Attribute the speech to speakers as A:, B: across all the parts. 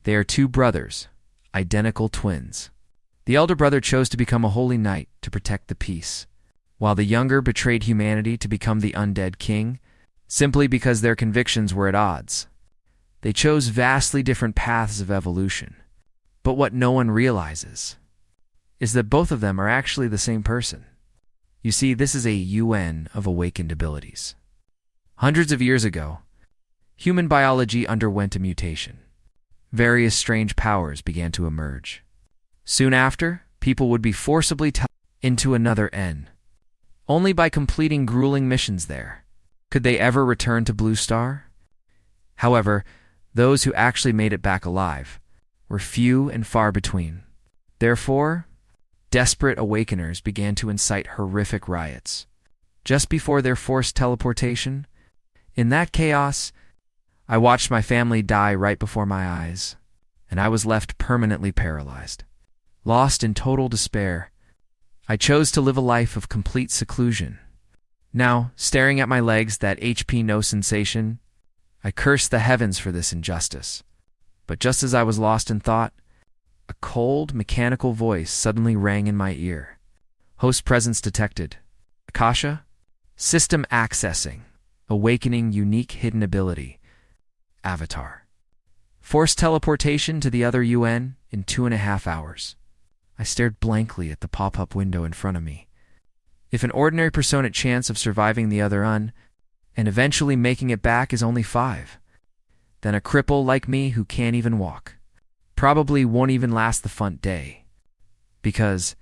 A: They are two brothers, identical twins. The elder brother chose to become a holy knight to protect the peace, while the younger betrayed humanity to become the undead king, simply because their convictions were at odds. They chose vastly different paths of evolution, but what no one realizes is that both of them are actually the same person. You see, this is a UN of awakened abilities. Hundreds of years ago, human biology underwent a mutation. Various strange powers began to emerge. Soon after, people would be forcibly into another N. Only by completing grueling missions there could they ever return to Blue Star. However, those who actually made it back alive were few and far between. Therefore, desperate awakeners began to incite horrific riots. Just before their forced teleportation, in that chaos, I watched my family die right before my eyes, and I was left permanently paralyzed. Lost in total despair, I chose to live a life of complete seclusion. Now, staring at my legs, that HP no sensation, I cursed the heavens for this injustice. But just as I was lost in thought, a cold, mechanical voice suddenly rang in my ear. Host presence detected. Akasha? System accessing. Awakening unique hidden ability. Avatar. Forced teleportation to the other UN in 2.5 hours. I stared blankly at the pop-up window in front of me. If an ordinary persona chance of surviving the other UN and eventually making it back is only 5, then a cripple like me who can't even walk probably won't even last the fun day. Because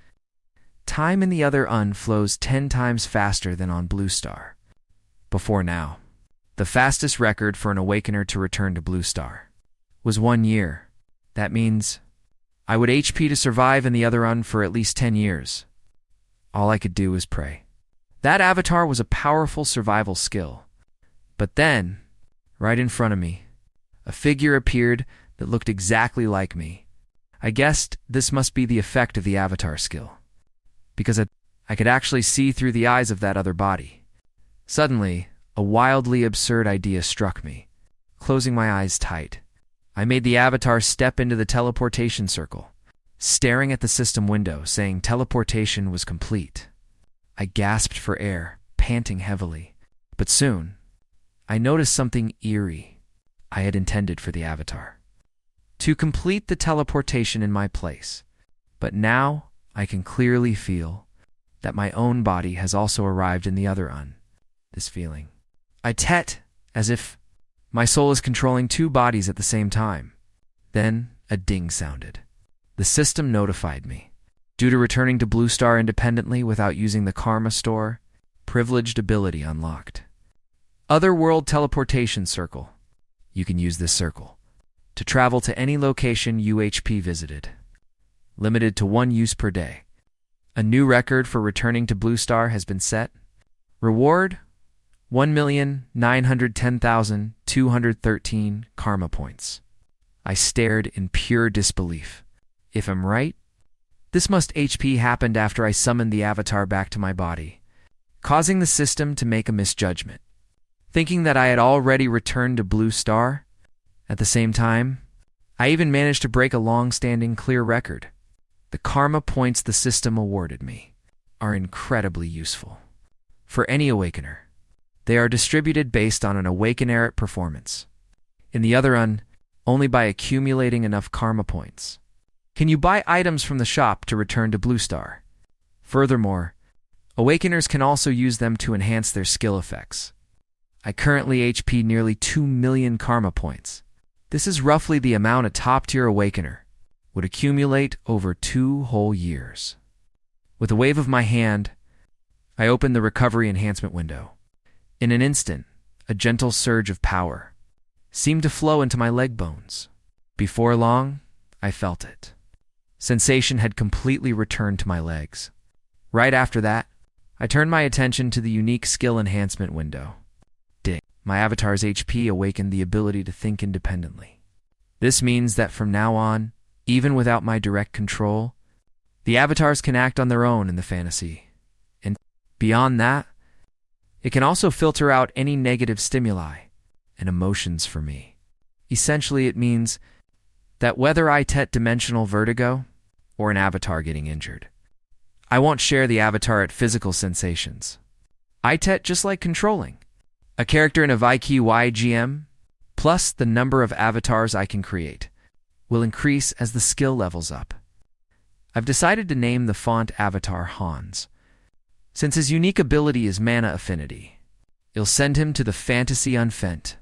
A: time in the other UN flows 10 times faster than on Blue Star. Before now, the fastest record for an awakener to return to Blue Star was 1 year. That means I would HP to survive in the other UN for at least 10 years. All I could do was pray. That avatar was a powerful survival skill. But then, right in front of me, a figure appeared that looked exactly like me. I guessed this must be the effect of the avatar skill, because I could actually see through the eyes of that other body. Suddenly, a wildly absurd idea struck me. Closing my eyes tight, I made the avatar step into the teleportation circle, staring at the system window, saying teleportation was complete. I gasped for air, panting heavily. But soon, I noticed something eerie I had intended for the avatar. To complete the teleportation in my place. But now I can clearly feel that my own body has also arrived in the other UN. This feeling. I tet as if my soul is controlling 2 bodies at the same time. Then a ding sounded. The system notified me. Due to returning to Blue Star independently without using the Karma Store, privileged ability unlocked. Otherworld teleportation circle. You can use this circle to travel to any location UHP visited. Limited to 1 use per day. A new record for returning to Blue Star has been set. Reward: 1,910,213 karma points. I stared in pure disbelief. If I'm right, this must HP happened after I summoned the avatar back to my body, causing the system to make a misjudgment, thinking that I had already returned to Blue Star. At the same time, I even managed to break a long-standing clear record. The karma points the system awarded me are incredibly useful for any awakener. They are distributed based on an awakener performance. In the other UN, only by accumulating enough karma points can you buy items from the shop to return to Blue Star. Furthermore, awakeners can also use them to enhance their skill effects. I currently HP nearly 2 million karma points. This is roughly the amount a top-tier awakener would accumulate over 2 whole years. With a wave of my hand, I opened the recovery enhancement window. In an instant, a gentle surge of power seemed to flow into my leg bones. Before long, I felt it. Sensation had completely returned to my legs. Right after that, I turned my attention to the unique skill enhancement window. Ding. My avatar's HP awakened the ability to think independently. This means that from now on, even without my direct control, the avatars can act on their own in the fantasy. And beyond that, it can also filter out any negative stimuli and emotions for me. Essentially, it means that whether I get dimensional vertigo or an avatar getting injured, I won't share the avatar at physical sensations. I get just like controlling a character in a YGM, plus the number of avatars I can create will increase as the skill levels up. I've decided to name the font avatar Hans. Since his unique ability is mana affinity, it'll send him to the fantasy unfent.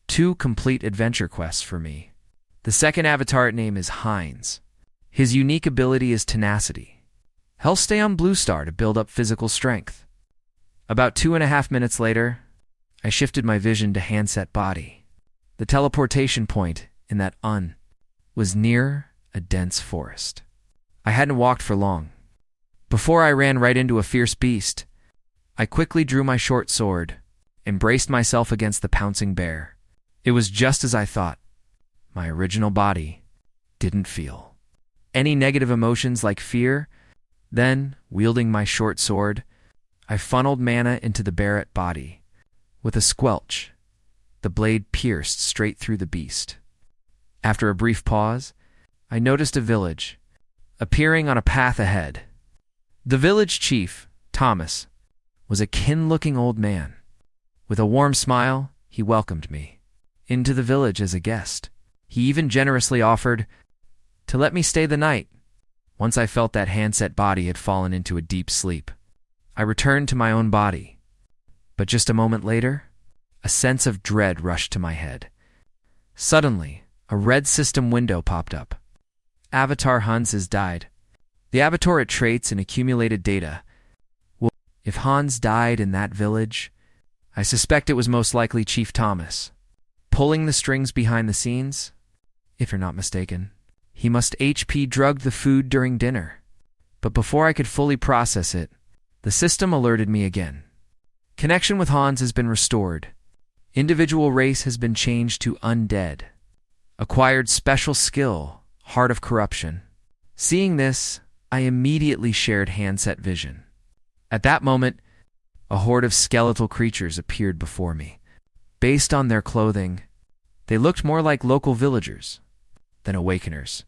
A: 2 complete adventure quests for me. The second avatar name is Heinz. His unique ability is tenacity. He'll stay on Blue Star to build up physical strength. About 2.5 minutes later, I shifted my vision to handset body. The teleportation point in that was near a dense forest. I hadn't walked for long. Before I ran right into a fierce beast, I quickly drew my short sword and braced myself against the pouncing bear. It was just as I thought. My original body didn't feel any negative emotions like fear. Then, wielding my short sword, I funneled mana into the bear body. With a squelch, the blade pierced straight through the beast. After a brief pause, I noticed a village appearing on a path ahead. The village chief, Thomas, was a kin-looking old man. With a warm smile, he welcomed me into the village as a guest. He even generously offered to let me stay the night. Once I felt that handset body had fallen into a deep sleep, I returned to my own body. But just a moment later, a sense of dread rushed to my head. Suddenly, a red system window popped up. Avatar Hans has died. The avatar traits and accumulated data. Well, if Hans died in that village, I suspect it was most likely Chief Thomas. Pulling the strings behind the scenes, if you're not mistaken, he must HP drugged the food during dinner. But before I could fully process it, the system alerted me again. Connection with Hans has been restored. Individual race has been changed to undead. Acquired special skill, Heart of Corruption. Seeing this, I immediately shared handset vision. At that moment, a horde of skeletal creatures appeared before me. Based on their clothing, they looked more like local villagers than awakeners.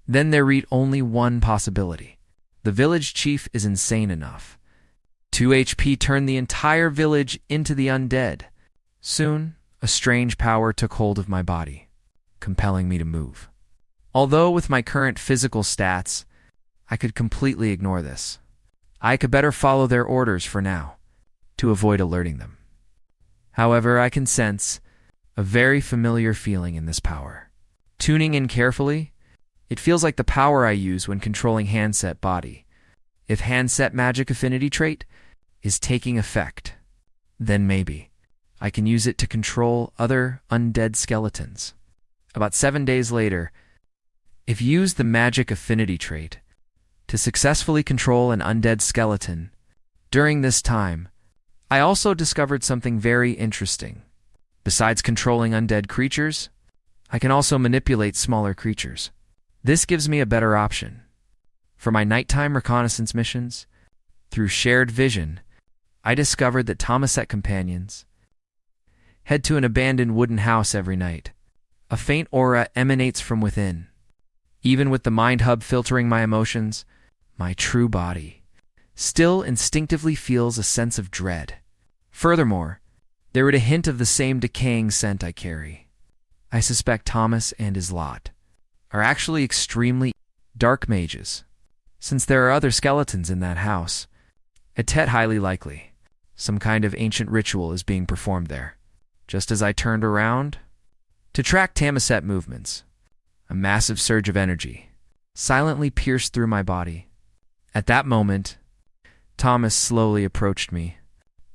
A: Then there read only one possibility. The village chief is insane enough. 2 HP turned the entire village into the undead. Soon, a strange power took hold of my body, compelling me to move. Although with my current physical stats, I could completely ignore this. I could better follow their orders for now, to avoid alerting them. However, I can sense a very familiar feeling in this power. Tuning in carefully, it feels like the power I use when controlling handset body. If handset magic affinity trait is taking effect, then maybe I can use it to control other undead skeletons. About 7 days later, if you use the magic affinity trait to successfully control an undead skeleton, during this time, I also discovered something very interesting. Besides controlling undead creatures, I can also manipulate smaller creatures. This gives me a better option. For my nighttime reconnaissance missions, through shared vision, I discovered that Thomaset companions head to an abandoned wooden house every night. A faint aura emanates from within. Even with the mind hub filtering my emotions, my true body still instinctively feels a sense of dread. Furthermore, there is a hint of the same decaying scent I carry. I suspect Thomas and his lot are actually extremely dark mages. Since there are other skeletons in that house, it's highly likely some kind of ancient ritual is being performed there. Just as I turned around to track Thomaset movements, a massive surge of energy silently pierced through my body. At that moment, Thomas slowly approached me.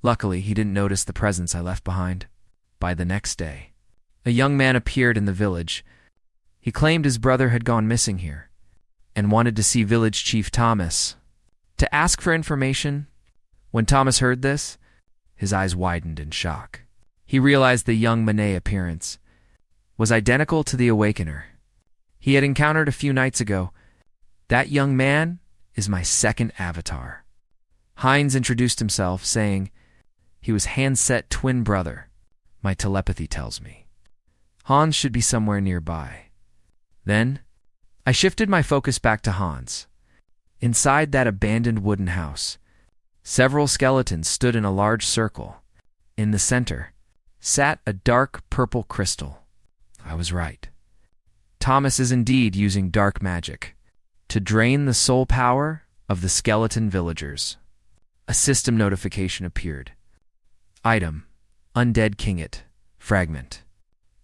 A: Luckily, he didn't notice the presence I left behind. By the next day, a young man appeared in the village. He claimed his brother had gone missing here and wanted to see village chief Thomas to ask for information. When Thomas heard this, his eyes widened in shock. He realized the young Manet appearance was identical to the Awakener he had encountered a few nights ago. That young man is my second avatar. Heinz introduced himself, saying he was handset twin brother. My telepathy tells me Hans should be somewhere nearby. Then, I shifted my focus back to Hans. Inside that abandoned wooden house, several skeletons stood in a large circle. In the center sat a dark purple crystal. I was right. Thomas is indeed using dark magic to drain the soul power of the skeleton villagers. A system notification appeared. Item: Undead Kinglet. Fragment.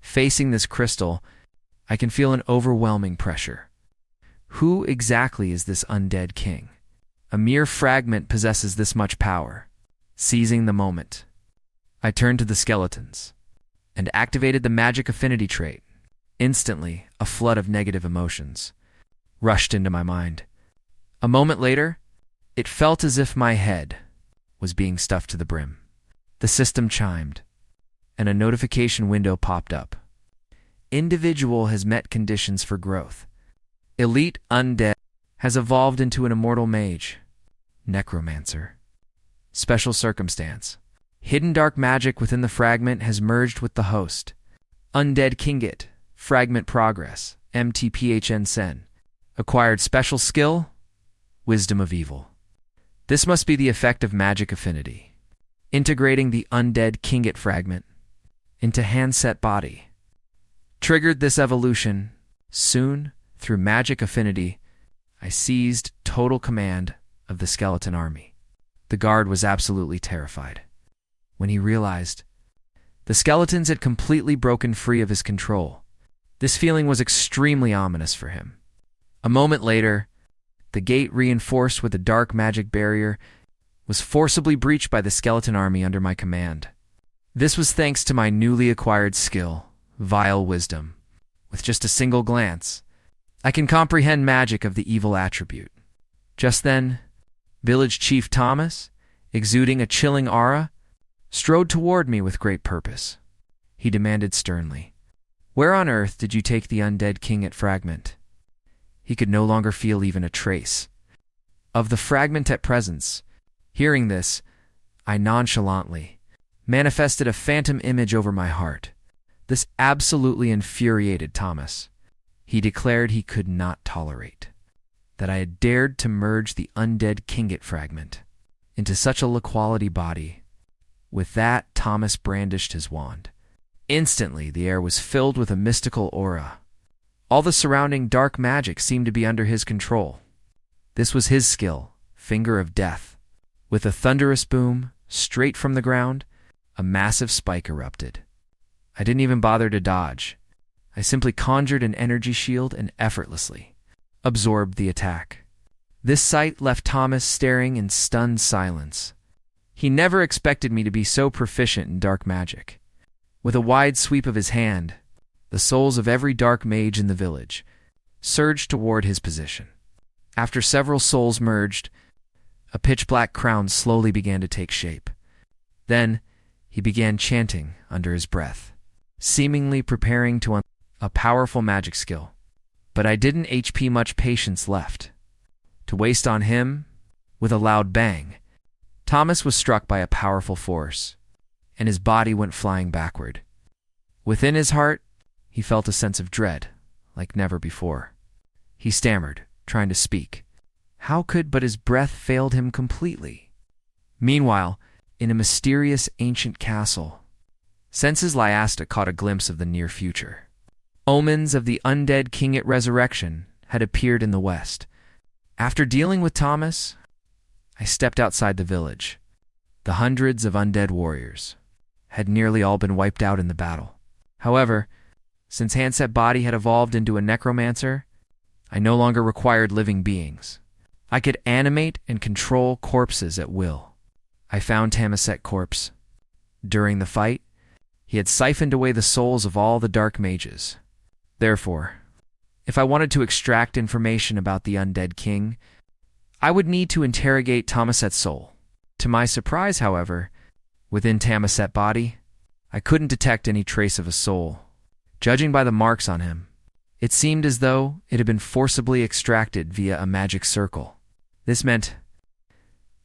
A: Facing this crystal, I can feel an overwhelming pressure. Who exactly is this undead king? A mere fragment possesses this much power. Seizing the moment, I turned to the skeletons and activated the magic affinity trait. Instantly, a flood of negative emotions rushed into my mind. A moment later, it felt as if my head was being stuffed to the brim. The system chimed, and a notification window popped up. Individual has met conditions for growth. Elite Undead has evolved into an immortal mage. Necromancer. Special circumstance. Hidden dark magic within the fragment has merged with the host. Undead Kinglet. Fragment progress. MTPHN Sen. Acquired special skill. Wisdom of Evil. This must be the effect of magic affinity. Integrating the Undead Kinglet fragment into handset body. Triggered this evolution. Soon, through magic affinity, I seized total command of the skeleton army. The guard was absolutely terrified when he realized the skeletons had completely broken free of his control. This feeling was extremely ominous for him. A moment later, the gate, reinforced with a dark magic barrier, was forcibly breached by the skeleton army under my command. This was thanks to my newly acquired skill, Vile Wisdom. With just a single glance, I can comprehend magic of the evil attribute. Just then, Village Chief Thomas, exuding a chilling aura, strode toward me with great purpose. He demanded sternly, "Where on earth did you take the undead kinglet fragment?" He could no longer feel even a trace of the fragment at presence. Hearing this, I nonchalantly manifested a phantom image over my heart. This absolutely infuriated Thomas. He declared he could not tolerate that I had dared to merge the undead kinglet fragment into such a low-quality body. With that, Thomas brandished his wand. Instantly, the air was filled with a mystical aura. All the surrounding dark magic seemed to be under his control. This was his skill, Finger of Death. With a thunderous boom, straight from the ground, a massive spike erupted. I didn't even bother to dodge. I simply conjured an energy shield and effortlessly absorbed the attack. This sight left Thomas staring in stunned silence. He never expected me to be so proficient in dark magic. With a wide sweep of his hand, the souls of every dark mage in the village surged toward his position. After several souls merged, a pitch-black crown slowly began to take shape. Then, he began chanting under his breath, seemingly preparing to unleash a powerful magic skill. But I didn't HP much patience left to waste on him. With a loud bang, Thomas was struck by a powerful force, and his body went flying backward. Within his heart, he felt a sense of dread, like never before. He stammered, trying to speak. But his breath failed him completely. Meanwhile, in a mysterious ancient castle, Senses Lyasta caught a glimpse of the near future. Omens of the undead kinglet resurrection had appeared in the west. After dealing with Thomas, I stepped outside the village. The hundreds of undead warriors had nearly all been wiped out in the battle. However, since Handset Body had evolved into a necromancer, I no longer required living beings. I could animate and control corpses at will. I found Tamaset corpse. During the fight, he had siphoned away the souls of all the dark mages. Therefore, if I wanted to extract information about the undead king, I would need to interrogate Tamaset's soul. To my surprise, however, within Tamaset Body, I couldn't detect any trace of a soul. Judging by the marks on him, it seemed as though it had been forcibly extracted via a magic circle. This meant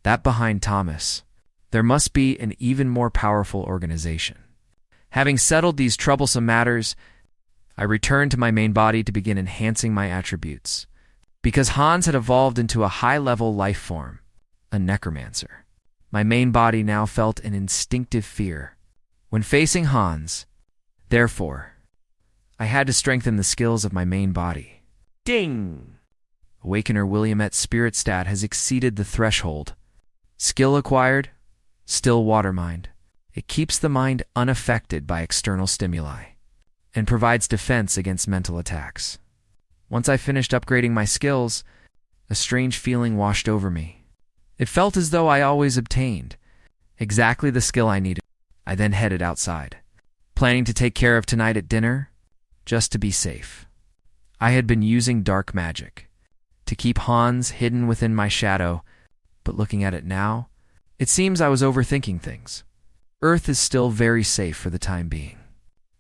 A: that behind Thomas, there must be an even more powerful organization. Having settled these troublesome matters, I returned to my main body to begin enhancing my attributes. Because Hans had evolved into a high-level life form, a necromancer, my main body now felt an instinctive fear when facing Hans. Therefore, I had to strengthen the skills of my main body. Ding! Awakener Williamette's spirit stat has exceeded the threshold. Skill acquired, still water mind. It keeps the mind unaffected by external stimuli and provides defense against mental attacks. Once I finished upgrading my skills, a strange feeling washed over me. It felt as though I always obtained exactly the skill I needed. I then headed outside, planning to take care of tonight at dinner, just to be safe. I had been using dark magic to keep Hans hidden within my shadow, but looking at it now, it seems I was overthinking things. Earth is still very safe for the time being.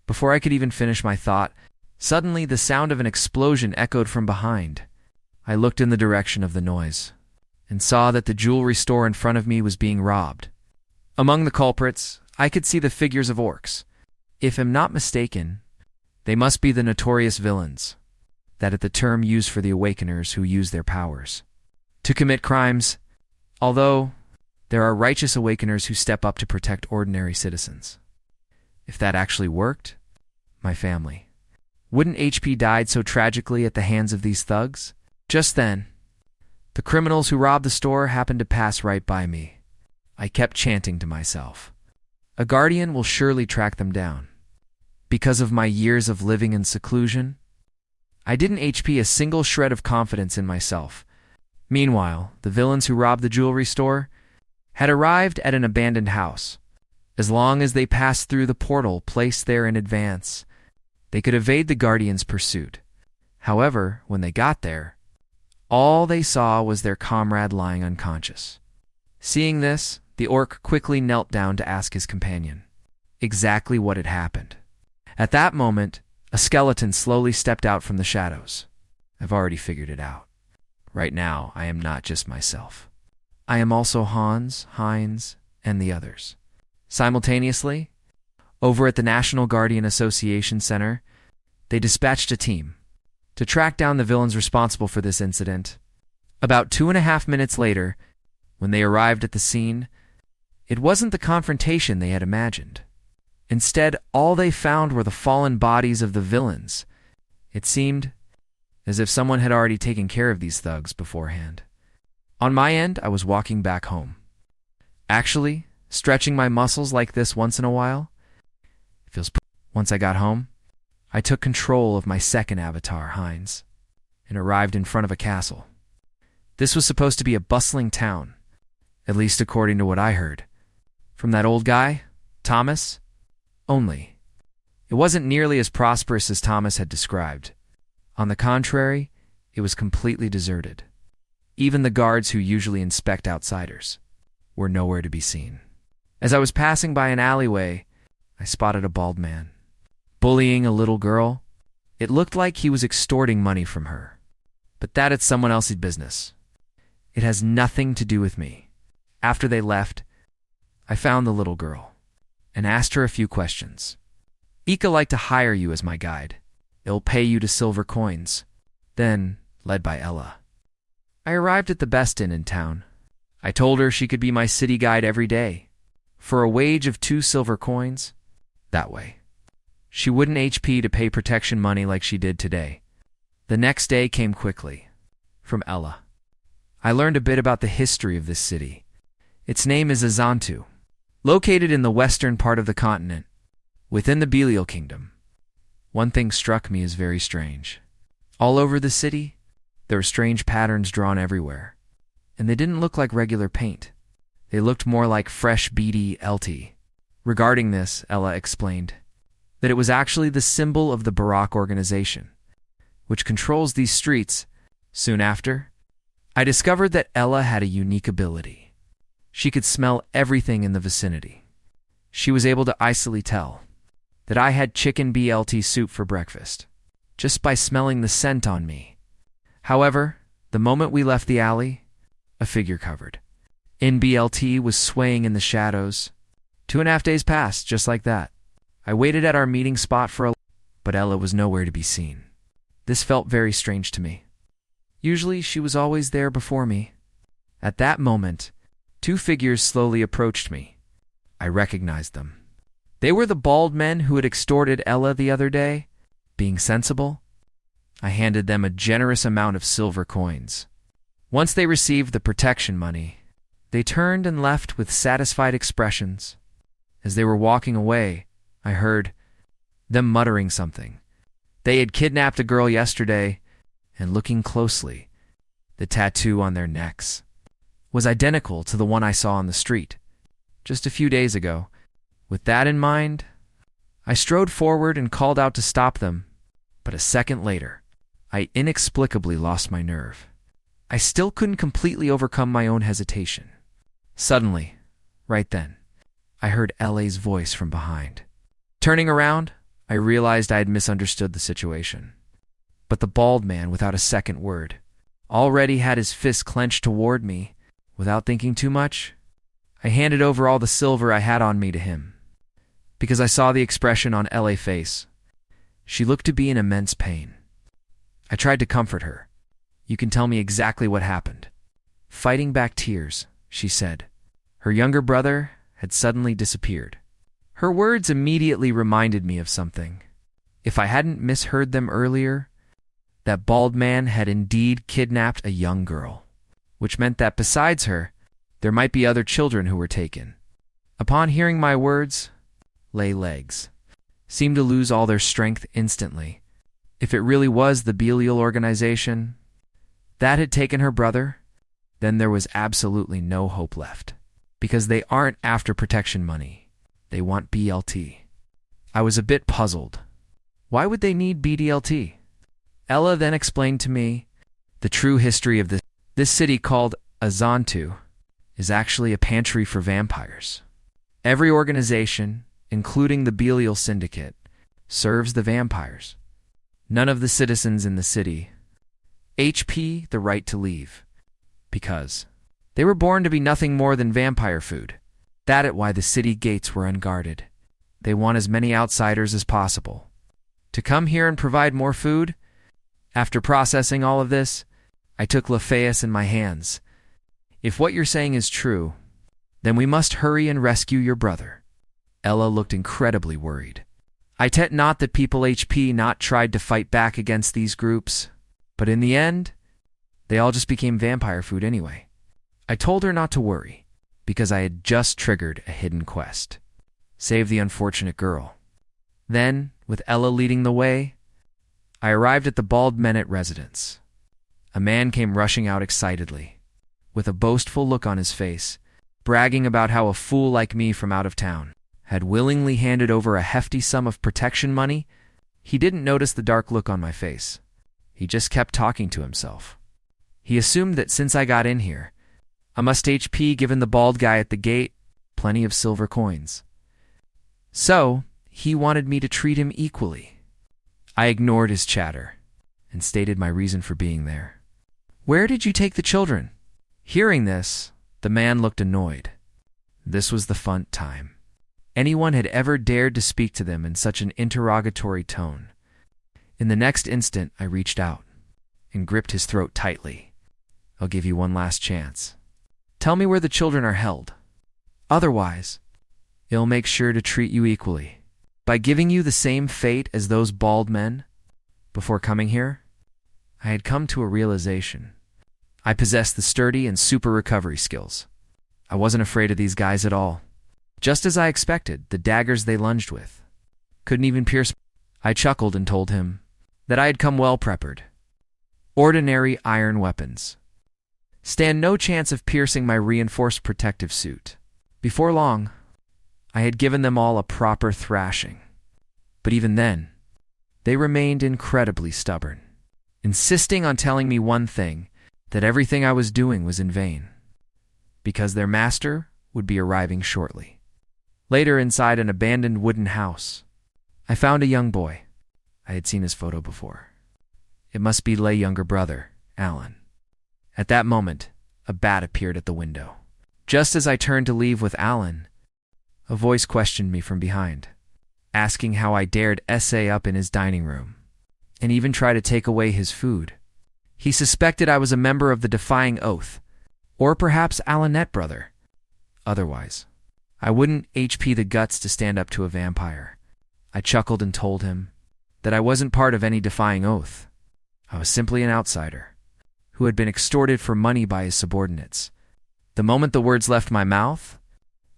A: Before I could even finish my thought, suddenly the sound of an explosion echoed from behind. I looked in the direction of the noise and saw that the jewelry store in front of me was being robbed. Among the culprits, I could see the figures of orcs. If I'm not mistaken, they must be the notorious villains. That is the term used for the awakeners who use their powers to commit crimes, although there are righteous awakeners who step up to protect ordinary citizens. If that actually worked, my family wouldn't HP died so tragically at the hands of these thugs? Just then, the criminals who robbed the store happened to pass right by me. I kept chanting to myself, a guardian will surely track them down. Because of my years of living in seclusion, I didn't HP a single shred of confidence in myself. Meanwhile, the villains who robbed the jewelry store had arrived at an abandoned house. As long as they passed through the portal placed there in advance, they could evade the Guardian's pursuit. However, when they got there, all they saw was their comrade lying unconscious. Seeing this, the orc quickly knelt down to ask his companion exactly what had happened. At that moment, a skeleton slowly stepped out from the shadows. I've already figured it out. Right now, I am not just myself. I am also Hans, Heinz, and the others. Simultaneously, over at the National Guardian Association Center, they dispatched a team to track down the villains responsible for this incident. About 2.5 minutes later, when they arrived at the scene, it wasn't the confrontation they had imagined. Instead, all they found were the fallen bodies of the villains. It seemed as if someone had already taken care of these thugs beforehand. On my end, I was walking back home. Actually, stretching my muscles like this once in a while feels pretty. Once I got home, I took control of my second avatar, Heinz, and arrived in front of a castle. This was supposed to be a bustling town, at least according to what I heard from that old guy, Thomas. Only, it wasn't nearly as prosperous as Thomas had described. On the contrary, it was completely deserted. Even the guards who usually inspect outsiders were nowhere to be seen. As I was passing by an alleyway, I spotted a bald man bullying a little girl. It looked like he was extorting money from her. But that is someone else's business. It has nothing to do with me. After they left, I found the little girl and asked her a few questions. Ika like to hire you as my guide. It'll pay you to silver coins. Then, led by Ella, I arrived at the best inn in town. I told her she could be my city guide every day, for a wage of 2 silver coins. That way, she wouldn't HP to pay protection money like she did today. The next day came quickly. From Ella, I learned a bit about the history of this city. Its name is Azantu, located in the western part of the continent, within the Belial Kingdom. One thing struck me as very strange. All over the city, there were strange patterns drawn everywhere, and they didn't look like regular paint. They looked more like fresh BDLT. Regarding this, Ella explained that it was actually the symbol of the Barak organization, which controls these streets. Soon after, I discovered that Ella had a unique ability. She could smell everything in the vicinity. She was able to easily tell that I had chicken BLT soup for breakfast, just by smelling the scent on me. However, the moment we left the alley, a figure covered in BLT was swaying in the shadows. 2.5 days passed, just like that. I waited at our meeting spot for but Ella was nowhere to be seen. This felt very strange to me. Usually she was always there before me. At that moment, two figures slowly approached me. I recognized them. They were the bald men who had extorted Ella the other day. Being sensible, I handed them a generous amount of silver coins. Once they received the protection money, they turned and left with satisfied expressions. As they were walking away, I heard them muttering something. They had kidnapped a girl yesterday, and looking closely, the tattoo on their necks was identical to the one I saw on the street just a few days ago. With that in mind, I strode forward and called out to stop them, but a second later, I inexplicably lost my nerve. I still couldn't completely overcome my own hesitation. Suddenly, right then, I heard L.A.'s voice from behind. Turning around, I realized I had misunderstood the situation. But the bald man, without a second word, already had his fist clenched toward me. Without thinking too much, I handed over all the silver I had on me to him. Because I saw the expression on L.A.'s face. She looked to be in immense pain. I tried to comfort her. You can tell me exactly what happened. Fighting back tears, she said. Her younger brother had suddenly disappeared. Her words immediately reminded me of something. If I hadn't misheard them earlier, that bald man had indeed kidnapped a young girl, which meant that besides her, there might be other children who were taken. Upon hearing my words, Lay's legs seemed to lose all their strength instantly. If it really was the Belial organization that had taken her brother, then there was absolutely no hope left. Because they aren't after protection money. They want BLT. I was a bit puzzled. Why would they need BDLT? Ella then explained to me the true history of this city called Azantu is actually a pantry for vampires. Every organization, including the Belial Syndicate, serves the vampires. None of the citizens in the city HP the right to leave, because they were born to be nothing more than vampire food. That is why the city gates were unguarded. They want as many outsiders as possible to come here and provide more food. After processing all of this, I took Lafayette in my hands. If what you're saying is true, then we must hurry and rescue your brother. Ella looked incredibly worried. I tet not that people HP not tried to fight back against these groups, but in the end, they all just became vampire food anyway. I told her not to worry, because I had just triggered a hidden quest. Save the unfortunate girl. Then, with Ella leading the way, I arrived at the bald Menet residence. A man came rushing out excitedly, with a boastful look on his face, bragging about how a fool like me from out of town had willingly handed over a hefty sum of protection money. He didn't notice the dark look on my face. He just kept talking to himself. He assumed that since I got in here, I must HP given the bald guy at the gate plenty of silver coins. So, he wanted me to treat him equally. I ignored his chatter and stated my reason for being there. Where did you take the children? Hearing this, the man looked annoyed. This was the fun time. Anyone had ever dared to speak to them in such an interrogatory tone. In the next instant, I reached out and gripped his throat tightly. I'll give you one last chance. Tell me where the children are held. Otherwise, I'll make sure to treat you equally. By giving you the same fate as those bald men. Before coming here, I had come to a realization. I possessed the sturdy and super recovery skills. I wasn't afraid of these guys at all. Just as I expected, the daggers they lunged with couldn't even pierce. I chuckled and told him that I had come well prepared. Ordinary iron weapons stand no chance of piercing my reinforced protective suit. Before long, I had given them all a proper thrashing. But even then, they remained incredibly stubborn, insisting on telling me one thing, that everything I was doing was in vain, because their master would be arriving shortly. Later, inside an abandoned wooden house, I found a young boy. I had seen his photo before. It must be Lay's younger brother, Alan. At that moment, a bat appeared at the window. Just as I turned to leave with Alan, a voice questioned me from behind. asking how I dared essay up in his dining room, and even try to take away his food. He suspected I was a member of the Defying Oath, or perhaps Alanet brother. Otherwise, I wouldn't HP the guts to stand up to a vampire. I chuckled and told him that I wasn't part of any Defying Oath. I was simply an outsider who had been extorted for money by his subordinates. The moment the words left my mouth,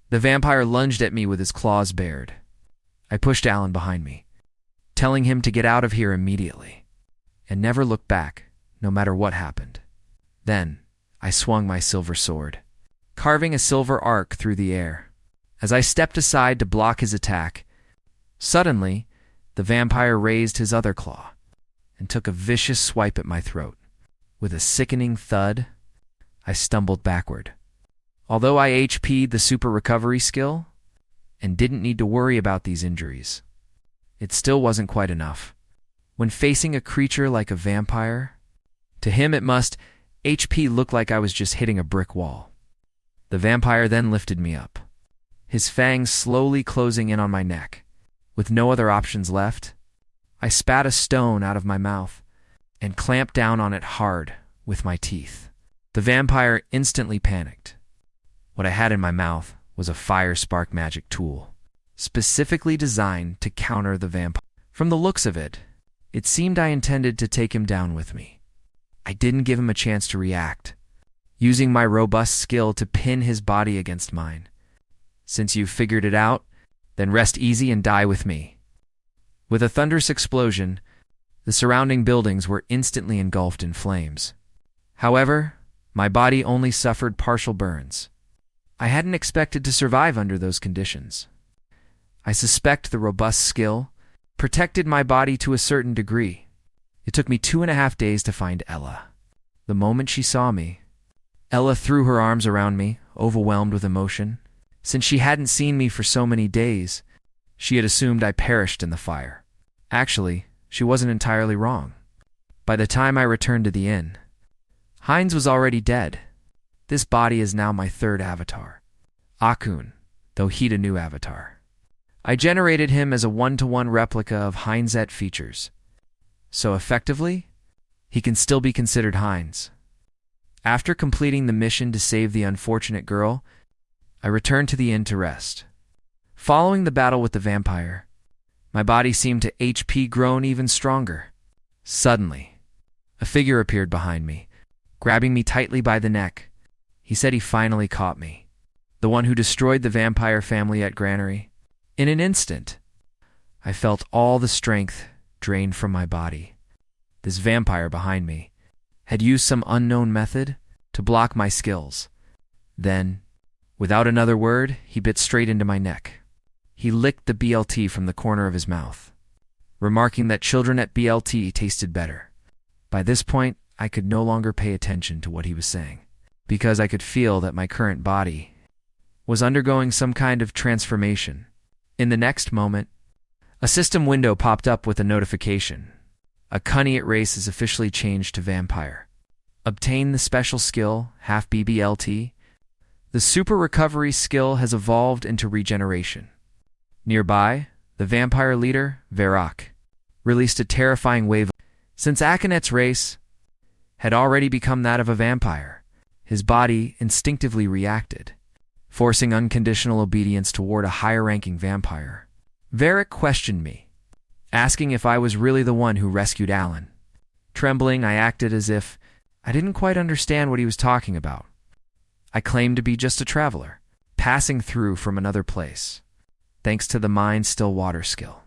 A: the vampire lunged at me with his claws bared. I pushed Alan behind me, telling him to get out of here immediately and never look back, no matter what happened. Then I swung my silver sword, carving a silver arc through the air. As I stepped aside to block his attack, suddenly the vampire raised his other claw and took a vicious swipe at my throat. With a sickening thud, I stumbled backward. Although I HP'd the super recovery skill and didn't need to worry about these injuries, it still wasn't quite enough. When facing a creature like a vampire, to him it must HP look like I was just hitting a brick wall. The vampire then lifted me up, his fangs slowly closing in on my neck. With no other options left, I spat a stone out of my mouth and clamped down on it hard with my teeth. The vampire instantly panicked. What I had in my mouth was a fire spark magic tool, specifically designed to counter the vampire. From the looks of it, it seemed I intended to take him down with me. I didn't give him a chance to react, using my robust skill to pin his body against mine. Since you've figured it out, then rest easy and die with me. With a thunderous explosion, the surrounding buildings were instantly engulfed in flames. However, my body only suffered partial burns. I hadn't expected to survive under those conditions. I suspect the robust skill protected my body to a certain degree. It took me 2.5 days to find Ella. The moment she saw me, Ella threw her arms around me, overwhelmed with emotion. Since she hadn't seen me for so many days, she had assumed I perished in the fire. Actually, she wasn't entirely wrong. By the time I returned to the inn, Heinz was already dead. This body is now my third avatar, Akun, though he'd a new avatar. I generated him as a 1-to-1 replica of Heinzette features, so effectively, he can still be considered Heinz. After completing the mission to save the unfortunate girl, I returned to the inn to rest. Following the battle with the vampire, my body seemed to HP grown even stronger. Suddenly, a figure appeared behind me, grabbing me tightly by the neck. He said he finally caught me, the one who destroyed the vampire family at Granary. In an instant, I felt all the strength drained from my body. This vampire behind me had used some unknown method to block my skills. Then, without another word, he bit straight into my neck. He licked the BLT from the corner of his mouth, remarking that children at BLT tasted better. By this point, I could no longer pay attention to what he was saying, because I could feel that my current body was undergoing some kind of transformation. In the next moment, a system window popped up with a notification. A Cunniate race is officially changed to vampire. Obtain the special skill, half BBLT. The super recovery skill has evolved into regeneration. Nearby, the vampire leader, Verak, released a terrifying wave. Since Akonet's race had already become that of a vampire, his body instinctively reacted, forcing unconditional obedience toward a higher-ranking vampire. Verak questioned me, asking if I was really the one who rescued Alan. Trembling, I acted as if I didn't quite understand what he was talking about. I claimed to be just a traveler, passing through from another place, thanks to the Mind Still Water skill,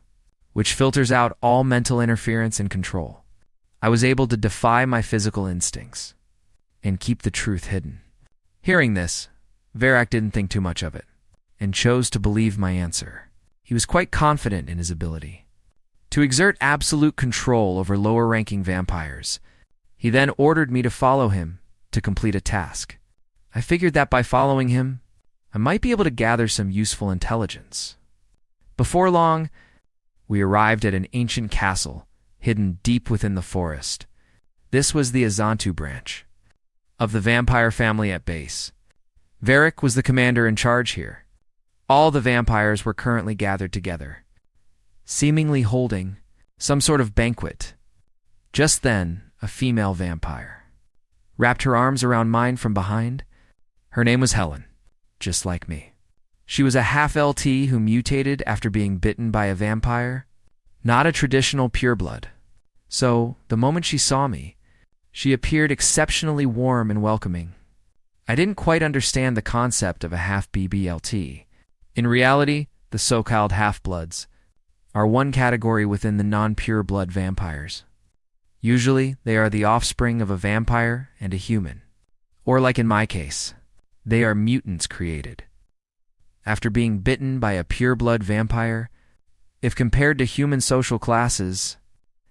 A: which filters out all mental interference and control. I was able to defy my physical instincts and keep the truth hidden. Hearing this, Verak didn't think too much of it and chose to believe my answer. He was quite confident in his ability to exert absolute control over lower-ranking vampires. He then ordered me to follow him to complete a task. I figured that by following him, I might be able to gather some useful intelligence. Before long, we arrived at an ancient castle hidden deep within the forest. This was the Azantu branch of the vampire family at base. Verak was the commander in charge here. All the vampires were currently gathered together, seemingly holding some sort of banquet. Just then, a female vampire wrapped her arms around mine from behind. Her name was Helen, just like me. She was a half-LT who mutated after being bitten by a vampire, not a traditional pureblood. So, the moment she saw me, she appeared exceptionally warm and welcoming. I didn't quite understand the concept of a half-BBLT. In reality, the so-called half-bloods are one category within the non-pure blood vampires. Usually, they are the offspring of a vampire and a human. Or like in my case, they are mutants created after being bitten by a pure-blood vampire. If compared to human social classes,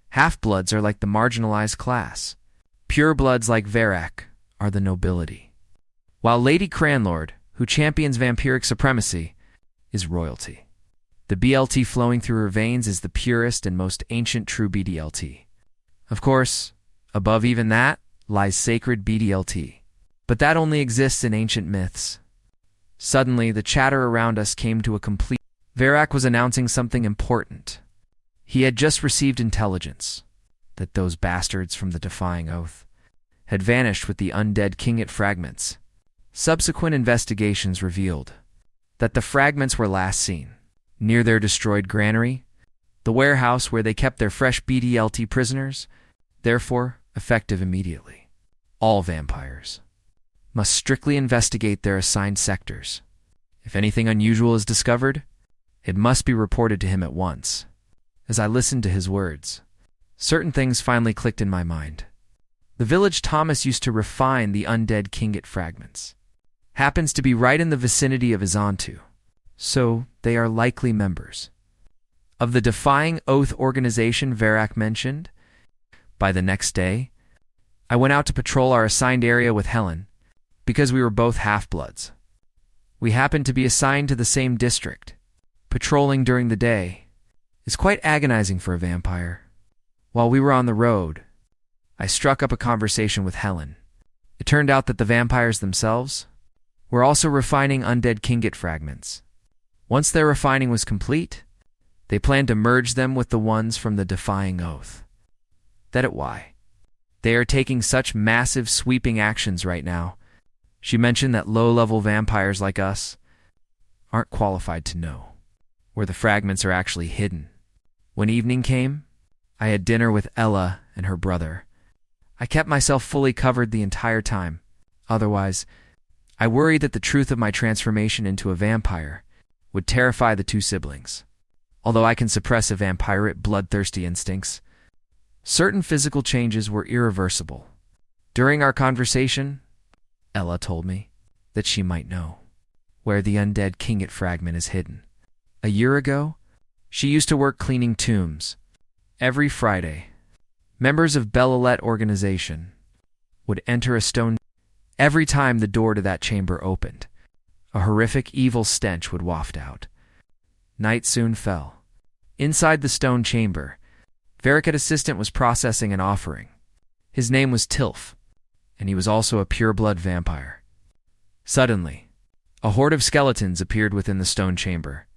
A: half-bloods are like the marginalized class. Pure-bloods like Varrock are the nobility. While Lady Cranlord, who champions vampiric supremacy, is royalty. The BLT flowing through her veins is the purest and most ancient true BDLT. Of course, above even that lies sacred BDLT. But that only exists in ancient myths. Suddenly, the chatter around us came to a complete... Varrock was announcing something important. He had just received intelligence that those bastards from the Defying Oath had vanished with the undead kinglet fragments. Subsequent investigations revealed that the fragments were last seen near their destroyed granary, the warehouse where they kept their fresh BDLT prisoners, therefore effective immediately. All vampires must strictly investigate their assigned sectors. If anything unusual is discovered, it must be reported to him at once. As I listened to his words, certain things finally clicked in my mind. The village Thomas used to refine the undead kinglet fragments happens to be right in the vicinity of Izantu, so they are likely members of the Defying Oath organization Varrock mentioned. By the next day, I went out to patrol our assigned area with Helen because we were both half-bloods. We happened to be assigned to the same district. Patrolling during the day is quite agonizing for a vampire. While we were on the road, I struck up a conversation with Helen. It turned out that the vampires themselves were also refining undead kinglet fragments. Once their refining was complete, they planned to merge them with the ones from the Defying Oath. That is why they are taking such massive sweeping actions right now. She mentioned that low-level vampires like us aren't qualified to know where the fragments are actually hidden. When evening came, I had dinner with Ella and her brother. I kept myself fully covered the entire time. Otherwise, I worried that the truth of my transformation into a vampire would terrify the two siblings. Although I can suppress a vampiric bloodthirsty instincts, certain physical changes were irreversible. During our conversation, Ella told me that she might know where the undead kinglet fragment is hidden. A year ago, she used to work cleaning tombs. Every Friday, members of Bellalette organization would enter a stone. Every time the door to that chamber opened, a horrific evil stench would waft out. Night soon fell. Inside the stone chamber, Varrock assistant was processing an offering. His name was Tilf, and he was also a pure-blood vampire. Suddenly, a horde of skeletons appeared within the stone chamber.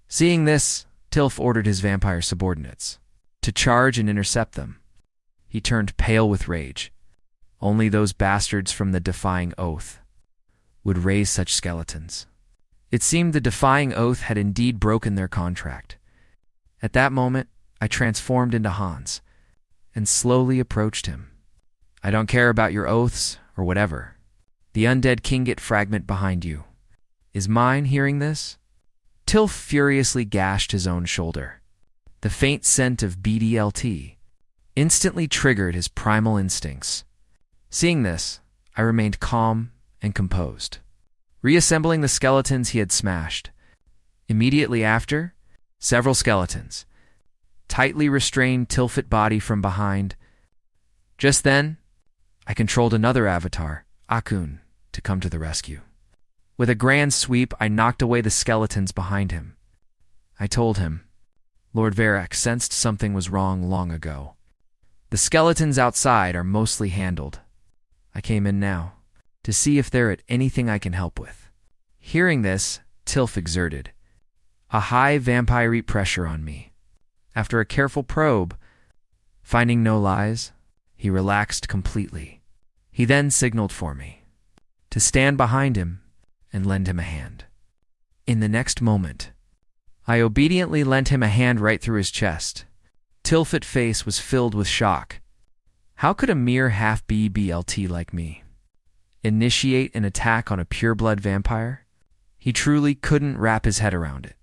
A: Seeing this, Tilf ordered his vampire subordinates to charge and intercept them. He turned pale with rage. Only those bastards from the Defying Oath would raise such skeletons. It seemed the Defying Oath had indeed broken their contract. At that moment, I transformed into Hans and slowly approached him. I don't care about your oaths or whatever. The undead kinglet fragment behind you is mine. Hearing this, Tilf furiously gashed his own shoulder. The faint scent of BDLT instantly triggered his primal instincts. Seeing this, I remained calm and composed, reassembling the skeletons he had smashed. Immediately after, several skeletons tightly restrained Tilfit's body from behind. Just then, I controlled another avatar, Akun, to come to the rescue. With a grand sweep, I knocked away the skeletons behind him. I told him Lord Varrock sensed something was wrong long ago. The skeletons outside are mostly handled. I came in now to see if there is anything I can help with. Hearing this, Tilf exerted a high vampire pressure on me. after a careful probe, finding no lies, he relaxed completely. He then signaled for me to stand behind him and lend him a hand. In the next moment, I obediently lent him a hand right through his chest. Tilfit's face was filled with shock. How could a mere half-BBLT like me initiate an attack on a pure-blood vampire? He truly couldn't wrap his head around it.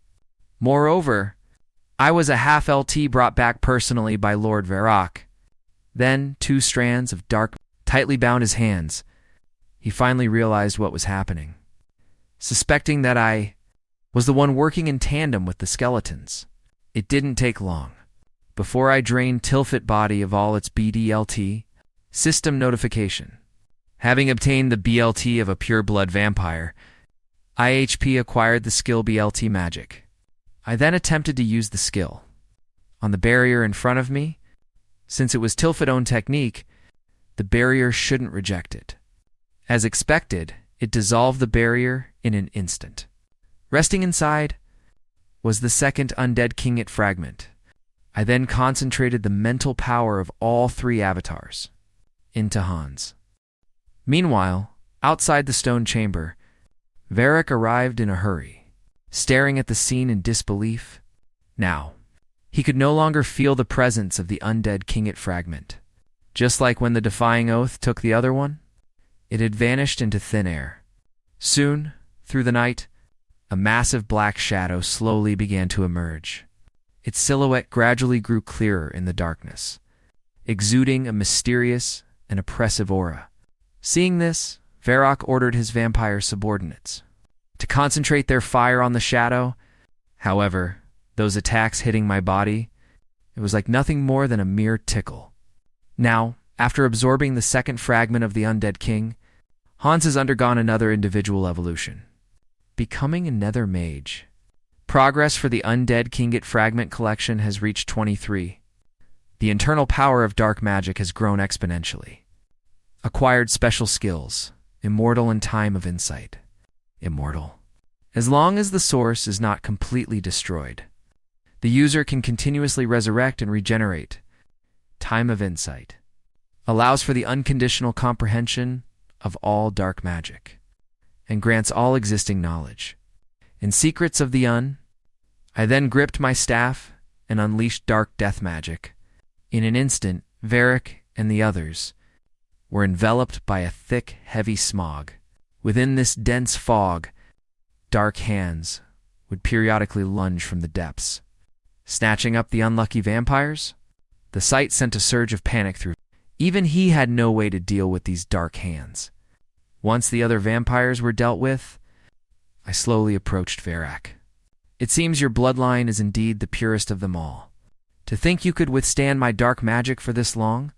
A: Moreover, I was a half-LT brought back personally by Lord Varrock. Then 2 strands of dark tightly bound his hands. He finally realized what was happening, suspecting that I was the one working in tandem with the skeletons. It didn't take long before I drained Tilfit's body of all its BDLT. System notification. Having obtained the BLT of a pure-blood vampire, IHP acquired the skill BLT magic. I then attempted to use the skill on the barrier in front of me. Since it was Tilfit's own technique, the barrier shouldn't reject it. As expected, it dissolved the barrier in an instant. Resting inside was the second undead kinglet fragment. I then concentrated the mental power of all 3 avatars into Hans. Meanwhile, outside the stone chamber, Varrock arrived in a hurry, staring at the scene in disbelief. Now, he could no longer feel the presence of the undead kinglet fragment. Just like when the Defying Oath took the other one, it had vanished into thin air. Soon, through the night, a massive black shadow slowly began to emerge. Its silhouette gradually grew clearer in the darkness, exuding a mysterious and oppressive aura. Seeing this, Varrock ordered his vampire subordinates to concentrate their fire on the shadow. However, those attacks hitting my body, it was like nothing more than a mere tickle. Now, after absorbing the second fragment of the undead king, Hans has undergone another individual evolution, becoming a nether mage. Progress for the undead kinglet fragment collection has reached 23. The internal power of dark magic has grown exponentially. Acquired special skills, immortal in time of insight. Immortal. As long as the source is not completely destroyed, the user can continuously resurrect and regenerate. Time of insight. Allows for the unconditional comprehension of all dark magic, and grants all existing knowledge. In Secrets of the I then gripped my staff and unleashed dark death magic. In an instant, Varrock and the others were enveloped by a thick, heavy smog. Within this dense fog, dark hands would periodically lunge from the depths, snatching up the unlucky vampires. The sight sent a surge of panic through. Even he had no way to deal with these dark hands. Once the other vampires were dealt with, I slowly approached Varrock. It seems your bloodline is indeed the purest of them all. To think you could withstand my dark magic for this long?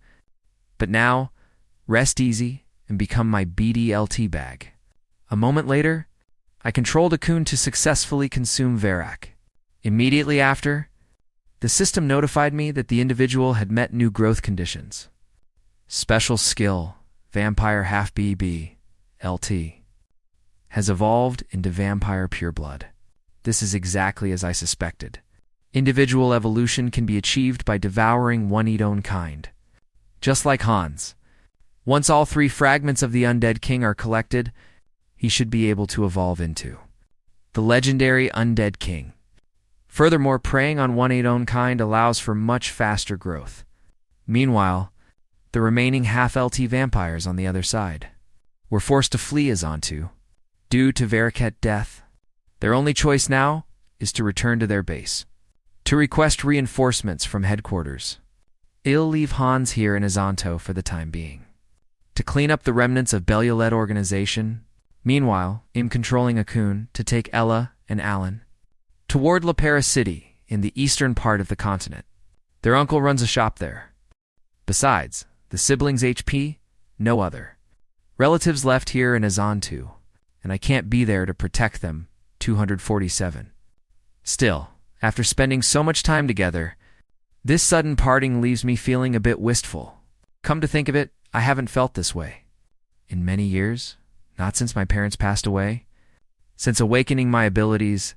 A: But now, rest easy and become my BDLT bag. A moment later, I controlled a cocoon to successfully consume Varrock. Immediately after, the system notified me that the individual had met new growth conditions. Special skill, Vampire Half BB, LT, has evolved into Vampire Pureblood. This is exactly as I suspected. Individual evolution can be achieved by devouring one own kind. Just like Hans. Once all 3 fragments of the undead king are collected, he should be able to evolve into the legendary undead king. Furthermore, preying on one own kind allows for much faster growth. Meanwhile, the remaining half-LT vampires on the other side were forced to flee Azontu. Due to Varrock's death, their only choice now is to return to their base, to request reinforcements from headquarters. I'll leave Hans here in Azonto for the time being, to clean up the remnants of Bellia-led organization. Meanwhile, I'm controlling a cocoon to take Ella and Alan toward La Paris City in the eastern part of the continent. Their uncle runs a shop there. Besides, the siblings' HP, no other relatives left here in Azontu, and I can't be there to protect them. 247. Still, after spending so much time together, this sudden parting leaves me feeling a bit wistful. Come to think of it, I haven't felt this way in many years, not since my parents passed away. Since awakening my abilities,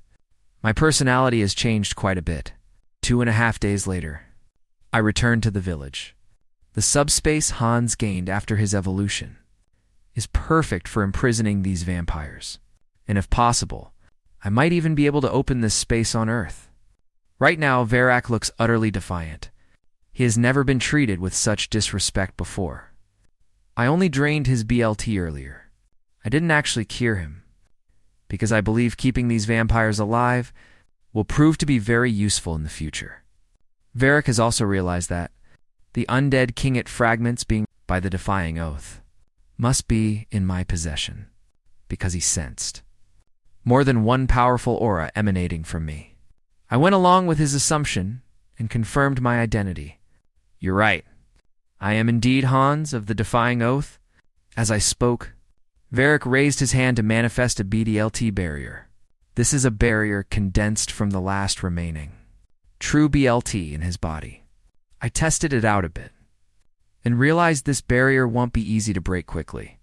A: my personality has changed quite a bit. 2.5 days later, I returned to the village. The subspace Hans gained after his evolution is perfect for imprisoning these vampires, and if possible, I might even be able to open this space on Earth. Right now, Verak looks utterly defiant. He has never been treated with such disrespect before. I only drained his BLT earlier. I didn't actually cure him, because I believe keeping these vampires alive will prove to be very useful in the future. Verak has also realized that the undead kinglet fragments being by the defying oath must be in my possession, because he sensed more than one powerful aura emanating from me. I went along with his assumption and confirmed my identity. You're right. I am indeed Hans of the Defying Oath. As I spoke, Verak raised his hand to manifest a BDLT barrier. This is a barrier condensed from the last remaining true BLT in his body. I tested it out a bit and realized this barrier won't be easy to break quickly.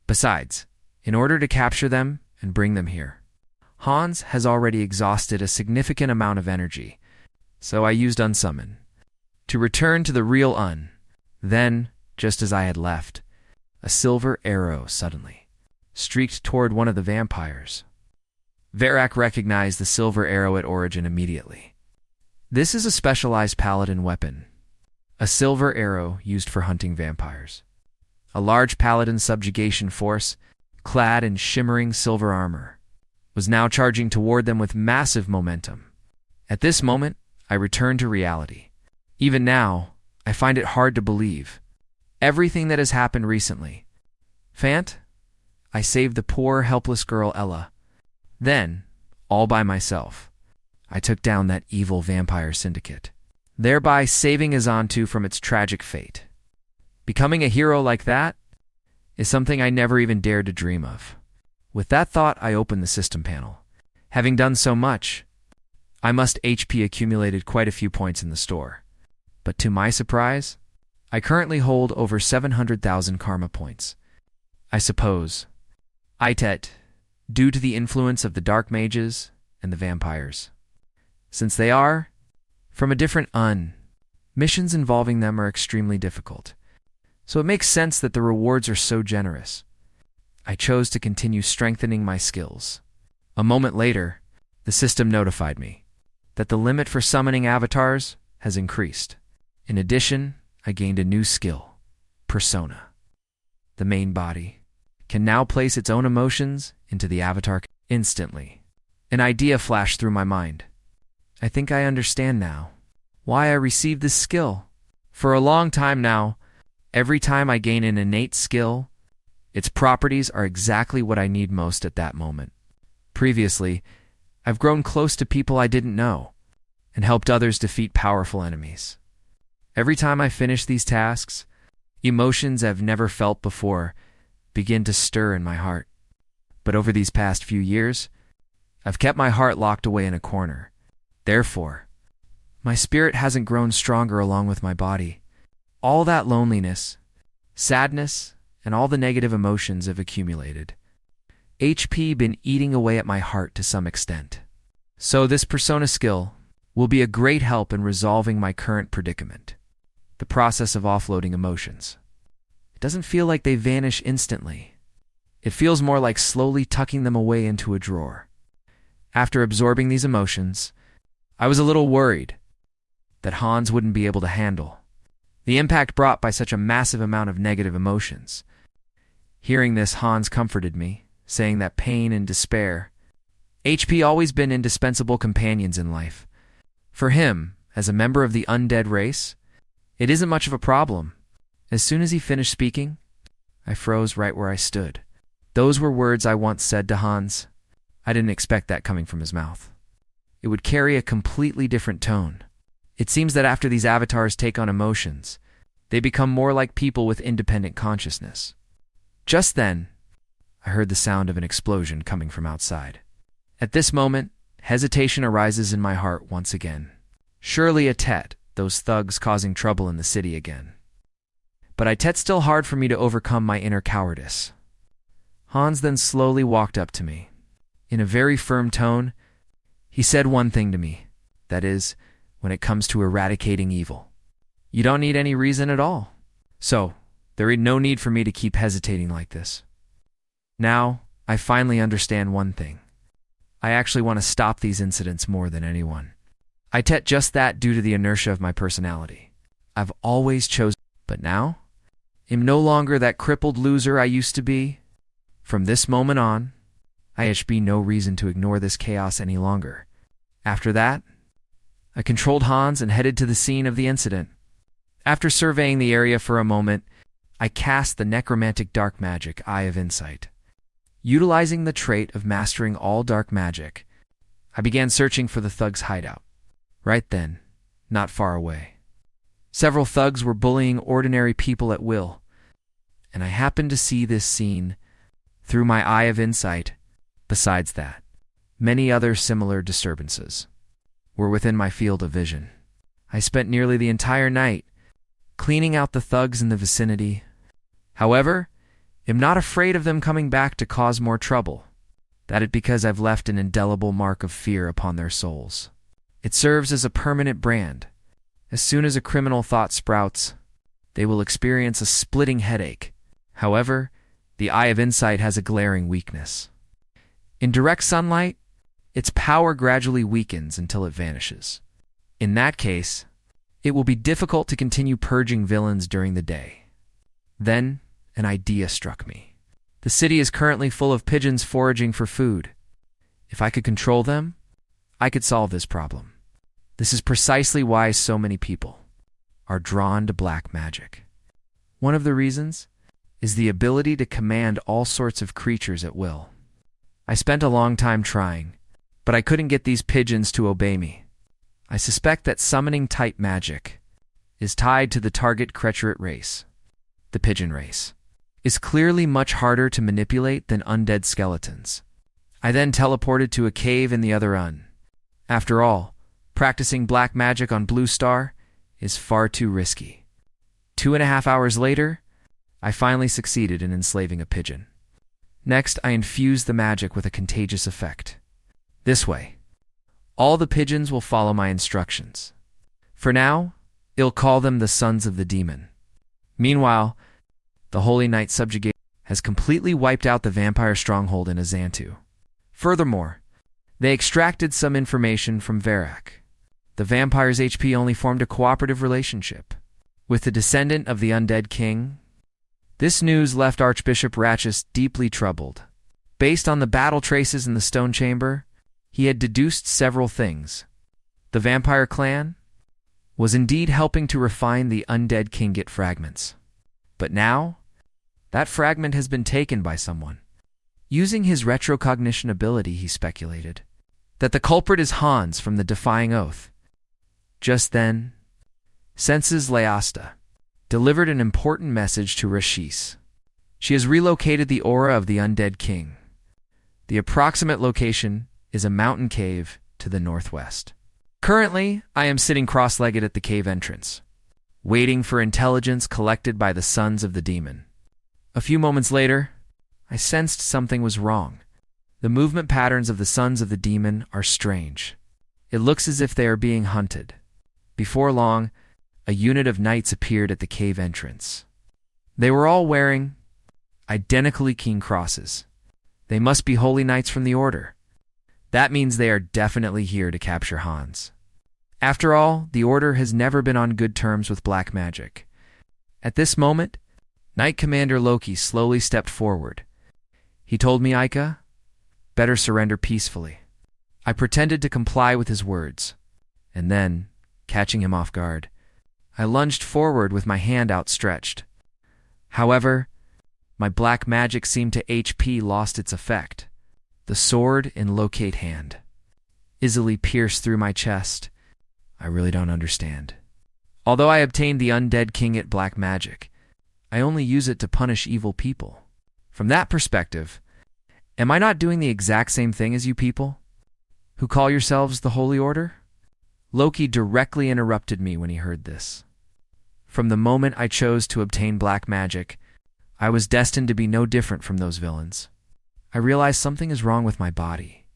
A: Besides, in order to capture them and bring them here, Hans has already exhausted a significant amount of energy, so I used Unsummon to return to the real Then, just as I had left, a silver arrow suddenly streaked toward one of the vampires. Verak recognized the silver arrow at origin immediately. This is a specialized paladin weapon, a silver arrow used for hunting vampires. A large paladin subjugation force, clad in shimmering silver armor, was now charging toward them with massive momentum. At this moment, I returned to reality. Even now, I find it hard to believe everything that has happened recently. Fant, I saved the poor, helpless girl Ella. Then, all by myself, I took down that evil vampire syndicate, thereby saving Azantu from its tragic fate. Becoming a hero like that is something I never even dared to dream of. With that thought, I opened the system panel. Having done so much, I must HP accumulated quite a few points in the store. But to my surprise, I currently hold over 700,000 karma points. I suppose, due to the influence of the dark mages and the vampires. Since they are from a different missions involving them are extremely difficult. So it makes sense that the rewards are so generous. I chose to continue strengthening my skills. A moment later, the system notified me that the limit for summoning avatars has increased. In addition, I gained a new skill, Persona. The main body can now place its own emotions into the avatar instantly. An idea flashed through my mind. I think I understand now why I received this skill. For a long time now, every time I gain an innate skill, its properties are exactly what I need most at that moment. Previously, I've grown close to people I didn't know and helped others defeat powerful enemies. Every time I finish these tasks, emotions I've never felt before begin to stir in my heart. But over these past few years, I've kept my heart locked away in a corner. Therefore, my spirit hasn't grown stronger along with my body. All that loneliness, sadness, and all the negative emotions have accumulated. HP been eating away at my heart to some extent. So this persona skill will be a great help in resolving my current predicament. The process of offloading emotions. It doesn't feel like they vanish instantly. It feels more like slowly tucking them away into a drawer. After absorbing these emotions, I was a little worried that Hans wouldn't be able to handle the impact brought by such a massive amount of negative emotions. Hearing this, Hans comforted me, saying that pain and despair, HP always been indispensable companions in life. For him, as a member of the undead race, it isn't much of a problem. As soon as he finished speaking, I froze right where I stood. Those were words I once said to Hans. I didn't expect that coming from his mouth. It would carry a completely different tone. It seems that after these avatars take on emotions, they become more like people with independent consciousness. Just then, I heard the sound of an explosion coming from outside. At this moment, hesitation arises in my heart once again. Surely those thugs causing trouble in the city again. But it's still hard for me to overcome my inner cowardice. Hans then slowly walked up to me. In a very firm tone, he said one thing to me, that is, when it comes to eradicating evil. You don't need any reason at all. So, there is no need for me to keep hesitating like this. Now, I finally understand one thing. I actually want to stop these incidents more than anyone. I did just that due to the inertia of my personality. I've always chosen, but now, I'm no longer that crippled loser I used to be. From this moment on, I should be no reason to ignore this chaos any longer. After that, I controlled Hans and headed to the scene of the incident. After surveying the area for a moment, I cast the necromantic dark magic Eye of Insight. Utilizing the trait of mastering all dark magic, I began searching for the thug's hideout. Right then, not far away, several thugs were bullying ordinary people at will, and I happened to see this scene through my Eye of Insight. Besides that, many other similar disturbances were within my field of vision. I spent nearly the entire night cleaning out the thugs in the vicinity. However, I'm not afraid of them coming back to cause more trouble. That is because I've left an indelible mark of fear upon their souls. It serves as a permanent brand. As soon as a criminal thought sprouts, they will experience a splitting headache. However, the Eye of Insight has a glaring weakness. In direct sunlight, its power gradually weakens until it vanishes. In that case, it will be difficult to continue purging villains during the day. Then, an idea struck me. The city is currently full of pigeons foraging for food. If I could control them, I could solve this problem. This is precisely why so many people are drawn to black magic. One of the reasons is the ability to command all sorts of creatures at will. I spent a long time trying, but I couldn't get these pigeons to obey me. I suspect that summoning type magic is tied to the target creature race. The pigeon race is clearly much harder to manipulate than undead skeletons. I then teleported to a cave in the other un. After all, practicing black magic on Blue Star is far too risky. 2.5 hours later, I finally succeeded in enslaving a pigeon. Next, I infused the magic with a contagious effect. This way, all the pigeons will follow my instructions. For now, I'll call them the Sons of the Demon. Meanwhile, the Holy Knight subjugation has completely wiped out the vampire stronghold in Azantu. Furthermore, they extracted some information from Varak. The vampire's HP only formed a cooperative relationship with the descendant of the undead king. This news left Archbishop Ratchus deeply troubled. Based on the battle traces in the stone chamber, he had deduced several things. The vampire clan was indeed helping to refine the undead Kingit fragments. But now, that fragment has been taken by someone. Using his retrocognition ability, he speculated that the culprit is Hans from the Defying Oath. Just then, Senses Leasta delivered an important message to Rashis. She has relocated the aura of the undead king. The approximate location is a mountain cave to the northwest. Currently, I am sitting cross-legged at the cave entrance, waiting for intelligence collected by the Sons of the Demon. A few moments later, I sensed something was wrong. The movement patterns of the Sons of the Demon are strange. It looks as if they are being hunted. Before long, a unit of knights appeared at the cave entrance. They were all wearing identically keen crosses. They must be holy knights from the order. That means they are definitely here to capture Hans. After all, the order has never been on good terms with black magic. At this moment, Knight Commander Loki slowly stepped forward. He told me Ica better surrender peacefully. I pretended to comply with his words, and then, catching him off guard, I lunged forward with my hand outstretched. However, my black magic seemed to HP lost its effect. The sword in locate hand easily pierced through my chest. I really don't understand. Although I obtained the undead king at black magic, I only use it to punish evil people. From that perspective, am I not doing the exact same thing as you people, who call yourselves the Holy Order? Loki directly interrupted me when he heard this. From the moment I chose to obtain black magic, I was destined to be no different from those villains. I realized something is wrong with my body.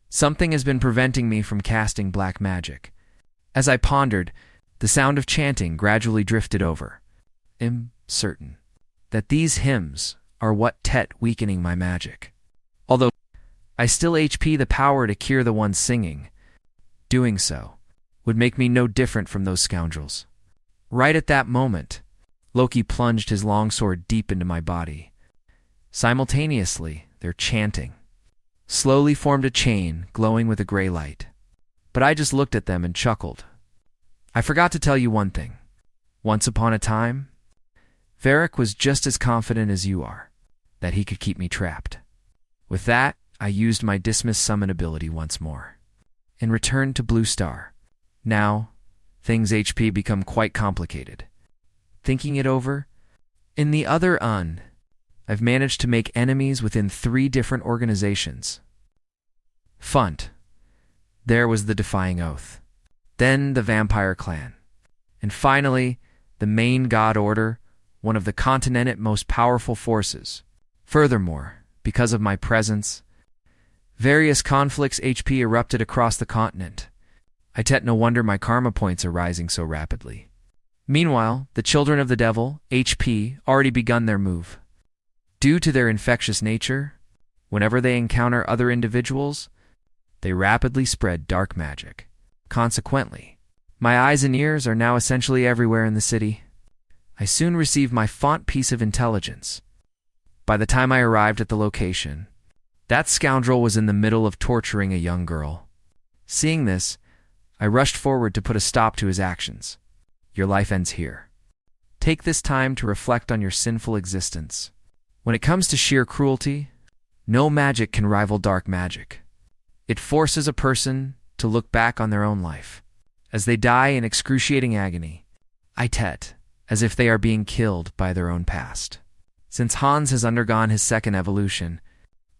A: Something has been preventing me from casting black magic. As I pondered, the sound of chanting gradually drifted over. I'm certain that these hymns are what weakening my magic. Although I still HP the power to cure the one singing, doing so would make me no different from those scoundrels. Right at that moment, Loki plunged his longsword deep into my body. Simultaneously, their chanting slowly formed a chain glowing with a gray light. But I just looked at them and chuckled. I forgot to tell you one thing. Once upon a time, Varric was just as confident as you are that he could keep me trapped. With that, I used my dismiss summon ability once more and returned to Blue Star. Now, things HP become quite complicated. Thinking it over, in the other I've managed to make enemies within 3 different organizations. Funt. There was the Defying Oath. Then the Vampire Clan. And finally, the main God Order, one of the continent's most powerful forces. Furthermore, because of my presence, various conflicts HP erupted across the continent. No wonder my karma points are rising so rapidly. Meanwhile, the Children of the Devil, HP, already begun their move. Due to their infectious nature, whenever they encounter other individuals, they rapidly spread dark magic. Consequently, my eyes and ears are now essentially everywhere in the city. I soon received my font piece of intelligence. By the time I arrived at the location, that scoundrel was in the middle of torturing a young girl. Seeing this, I rushed forward to put a stop to his actions. Your life ends here. Take this time to reflect on your sinful existence. When it comes to sheer cruelty, no magic can rival dark magic. It forces a person to look back on their own life. As they die in excruciating agony, as if they are being killed by their own past. Since Hans has undergone his second evolution,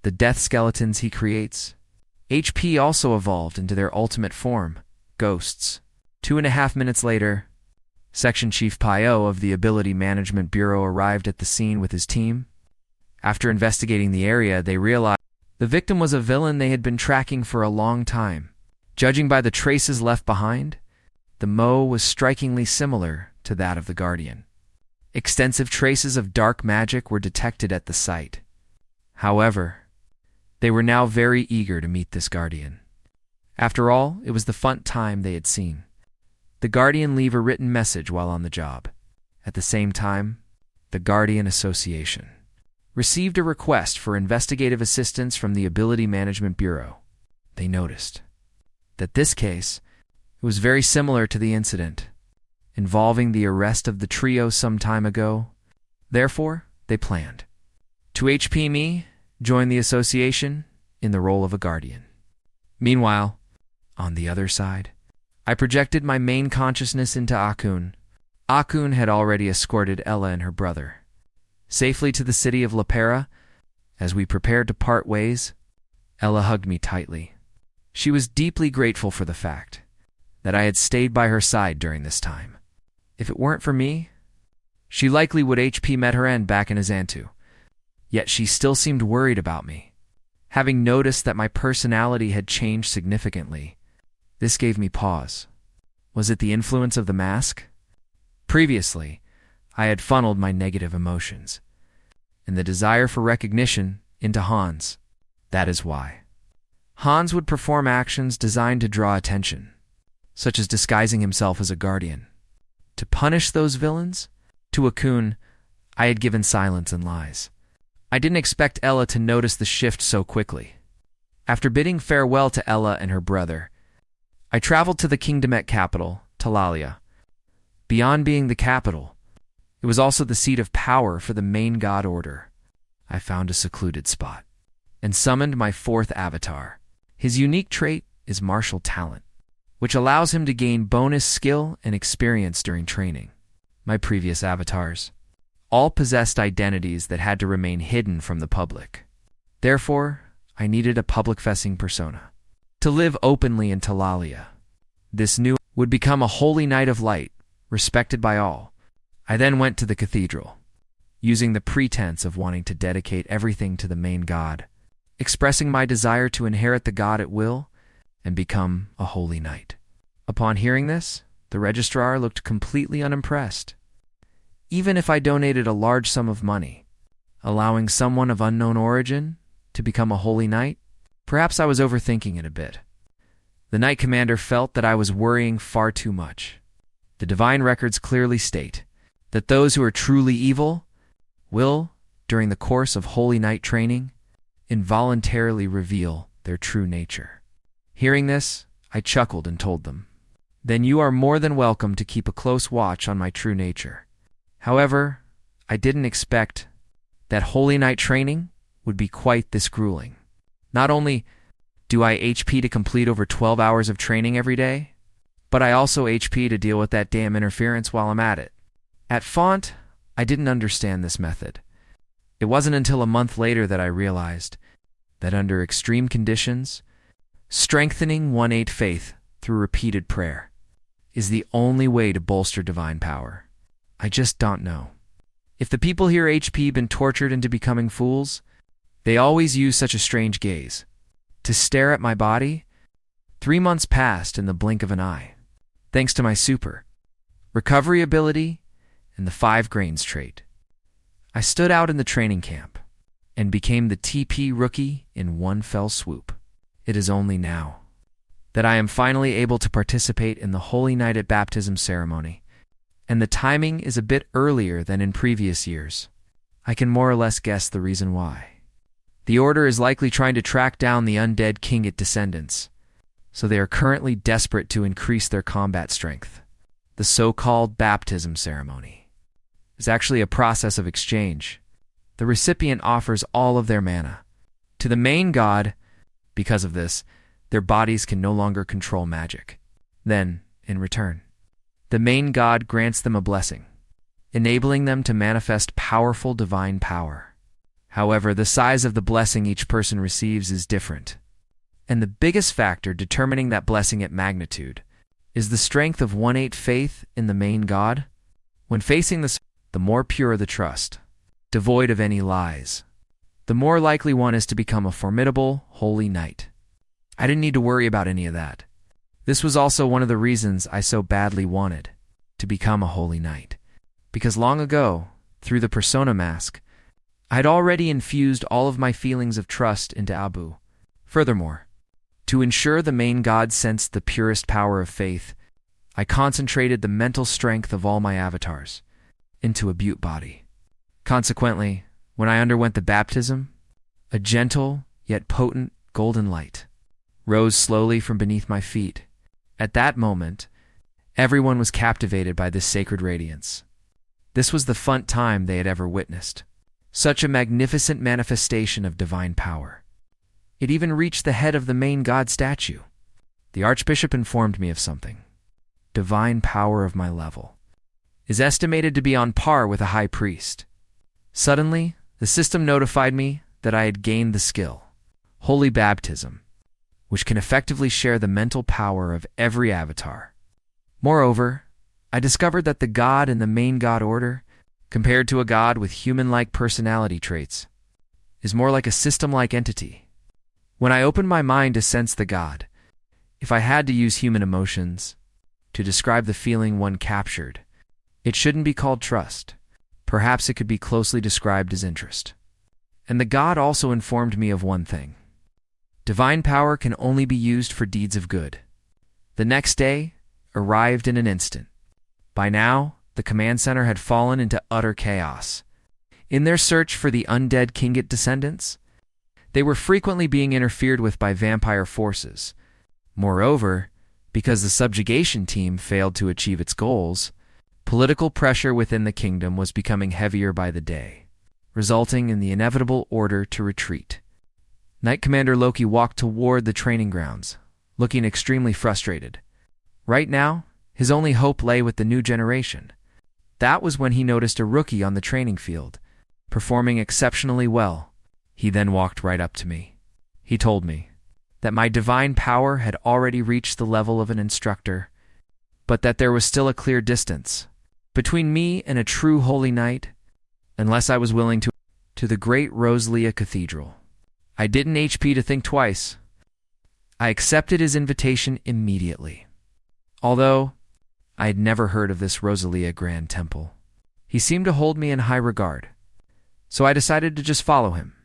A: the death skeletons he creates, HP also evolved into their ultimate form, ghosts. 2.5 minutes later, Section Chief Pio of the Ability Management Bureau arrived at the scene with his team. After investigating the area, they realized the victim was a villain they had been tracking for a long time. Judging by the traces left behind, the Mo was strikingly similar to that of the Guardian. Extensive traces of dark magic were detected at the site. However, they were now very eager to meet this Guardian. After all, it was the fun time they had seen. The Guardian leave a written message while on the job. At the same time, the Guardian Association received a request for investigative assistance from the Ability Management Bureau. They noticed that this case was very similar to the incident involving the arrest of the trio some time ago. Therefore, they planned to HP me join the association in the role of a guardian. Meanwhile, on the other side, I projected my main consciousness into Akun. Akun had already escorted Ella and her brother safely to the city of Lepera. As we prepared to part ways, Ella hugged me tightly. She was deeply grateful for the fact that I had stayed by her side during this time. If it weren't for me, she likely would HP met her end back in Azantu. Yet she still seemed worried about me. Having noticed that my personality had changed significantly, this gave me pause. Was it the influence of the mask? Previously, I had funneled my negative emotions and the desire for recognition into Hans. That is why. Hans would perform actions designed to draw attention, such as disguising himself as a guardian. To punish those villains, to Akun, I had given silence and lies. I didn't expect Ella to notice the shift so quickly. After bidding farewell to Ella and her brother, I traveled to the kingdomate capital, Talalia. Beyond being the capital, it was also the seat of power for the main god order. I found a secluded spot and summoned my 4th avatar. His unique trait is martial talent, which allows him to gain bonus skill and experience during training. My previous avatars all possessed identities that had to remain hidden from the public. Therefore, I needed a public-facing persona to live openly in Talalia. This new would become a holy knight of light, respected by all. I then went to the cathedral, using the pretense of wanting to dedicate everything to the main god, expressing my desire to inherit the god at will and become a holy knight. Upon hearing this, the registrar looked completely unimpressed. Even if I donated a large sum of money, allowing someone of unknown origin to become a holy knight, perhaps I was overthinking it a bit. The knight commander felt that I was worrying far too much. The divine records clearly state that those who are truly evil will, during the course of holy knight training, involuntarily reveal their true nature. Hearing this, I chuckled and told them, "Then you are more than welcome to keep a close watch on my true nature." However, I didn't expect that holy knight training would be quite this grueling. Not only do I HP to complete over 12 hours of training every day, but I also HP to deal with that damn interference while I'm at it. At Font, I didn't understand this method. It wasn't until a month later that I realized that under extreme conditions, strengthening 1/8 faith through repeated prayer is the only way to bolster divine power. I just don't know. If the people here HP been tortured into becoming fools, they always use such a strange gaze to stare at my body. 3 months passed in the blink of an eye, thanks to my super recovery ability and the 5 grains trait. I stood out in the training camp and became the TP rookie in one fell swoop. It is only now that I am finally able to participate in the Holy Knight at baptism ceremony, and the timing is a bit earlier than in previous years. I can more or less guess the reason why. The Order is likely trying to track down the undead Kingit descendants, so they are currently desperate to increase their combat strength. The so-called baptism ceremony is actually a process of exchange. The recipient offers all of their mana to the main god. Because of this, their bodies can no longer control magic. Then, in return, the main god grants them a blessing, enabling them to manifest powerful divine power. However, the size of the blessing each person receives is different, and the biggest factor determining that blessing at magnitude is the strength of 1/8 faith in the main god. When facing this, the more pure the trust, devoid of any lies, the more likely one is to become a formidable holy knight. I didn't need to worry about any of that. This was also one of the reasons I so badly wanted to become a holy knight, because long ago, through the persona mask, I had already infused all of my feelings of trust into Abu. Furthermore, to ensure the main god sensed the purest power of faith, I concentrated the mental strength of all my avatars into a butte body. Consequently, when I underwent the baptism, a gentle yet potent golden light rose slowly from beneath my feet. At that moment, everyone was captivated by this sacred radiance. This was the funnest time they had ever witnessed. Such a magnificent manifestation of divine power. It even reached the head of the main god statue. The archbishop informed me of something. Divine power of my level is estimated to be on par with a high priest. Suddenly, the system notified me that I had gained the skill, Holy Baptism, which can effectively share the mental power of every avatar. Moreover, I discovered that the god in the main god order, compared to a god with human-like personality traits, is more like a system-like entity. When I opened my mind to sense the god, if I had to use human emotions to describe the feeling one captured, it shouldn't be called trust. Perhaps it could be closely described as interest. And the god also informed me of one thing. Divine power can only be used for deeds of good. The next day arrived in an instant. By now, the command center had fallen into utter chaos. In their search for the undead Kingit descendants, they were frequently being interfered with by vampire forces. Moreover, because the subjugation team failed to achieve its goals, political pressure within the kingdom was becoming heavier by the day, resulting in the inevitable order to retreat. Knight Commander Loki walked toward the training grounds, looking extremely frustrated. Right now, his only hope lay with the new generation. That was when he noticed a rookie on the training field, performing exceptionally well. He then walked right up to me. He told me that my divine power had already reached the level of an instructor, but that there was still a clear distance between me and a true holy knight, unless I was willing to the great Rosalia Cathedral. I didn't HP to think twice. I accepted his invitation immediately. although I had never heard of this Rosalia Grand Temple. He seemed to hold me in high regard, so I decided to just follow him.